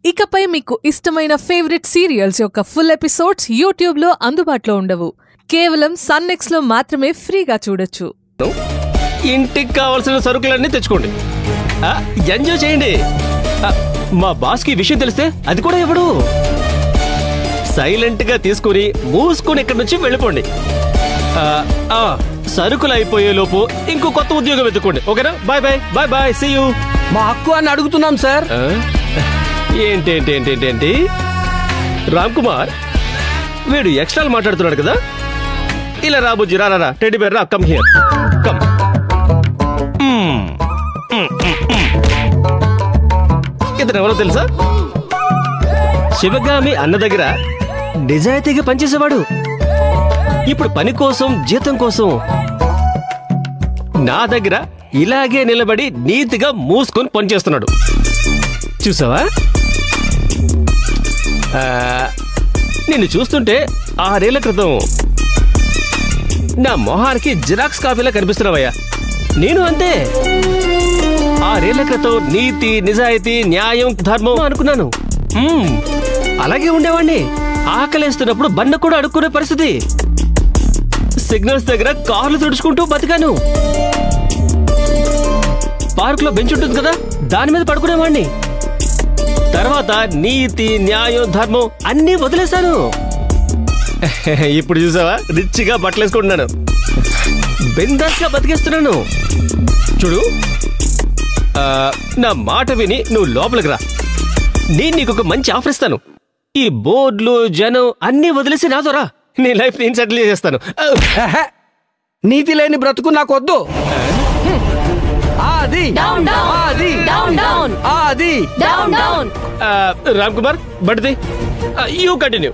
ఇకపై మీకు ఇష్టమైన ఫేవరెట్ సీరియల్స్ యొక్క ఫుల్ ఎపిసోడ్స్ యూట్యూబ్ లో అందుబాటులో ఉండవు. కేవలం సన్నెక్స్ లో మాత్రమే ఫ్రీగా చూడొచ్చు. ఇంటికి కావాల్సిన సరుకులన్నీ తెచ్చుకోండి, ఎంజాయ్ చేయండి. మా బాస్ కి విషయం తెలిస్తే అది కూడా ఇవ్వడు. సైలెంట్ గా తీసుకుని మూసుకుని ఇక్కడి నుంచి వెళ్ళిపోండి. సరుకులు అయిపోయే లోపు ఇంకో కొత్త ఉద్యోగం వెతుక్కోండి. ఓకేనా? Bye bye bye bye, see you. మా హక్కు అని అడుగుతున్నాం సార్. ఏంటి రామ్ కుమార్, వీడు ఎక్స్ట్రా మాట్లాడుతున్నాడు కదా. ఇలా రా బుజ్జి, రా టెడ్డీ బేర్, రా, కమ్ హియర్, కమ్. ఇతను ఎవరో తెలుసా? శివగామి అన్న దగ్గర నిజాయితీగా పనిచేసేవాడు. ఇప్పుడు పని కోసం, జీతం కోసం నా దగ్గర ఇలాగే నిలబడి నీతిగా మూసుకొని పనిచేస్తున్నాడు. చూసావా? నిన్ను చూస్తుంటే 6 ఏళ్ల క్రితం నా మొహానికి జిరాక్స్ కాపీలా కనిపిస్తున్నావయ్యా. నేను అంతే. 6 ఏళ్ల క్రితం నీతి, నిజాయితీ, న్యాయం, ధర్మం అనుకున్నాను. అలాగే ఉండేవాణ్ణి. ఆకలేస్తున్నప్పుడు బండ కూడా అడుక్కునే పరిస్థితి. సిగ్నల్స్ దగ్గర కార్లు తుడుచుకుంటూ బతికాను. పార్క్ లో బెంచ్ ఉంటుంది కదా, దాని మీద పడుకునేవాణ్ణి. తర్వాత నీతి, న్యాయం, ధర్మం అన్నీ వదిలేశాను. ఇప్పుడు చూసావా, రిచ్గా బట్టలు వేసుకుంటున్నాను, బిందాస్ గా బతికేస్తున్నాను. చూడు, నా మాట విని నువ్వు లోపలికి రా. నేను నీకు ఒక మంచి ఆఫర్ ఇస్తాను. ఈ బోర్డులు, జనం అన్నీ వదిలేసి నాతో రా. నీ లైఫ్ నేను సెటిల్ చేస్తాను. నీతి లేని బ్రతుకు నాకు వద్దు. Ram Kumar, buddy you continue.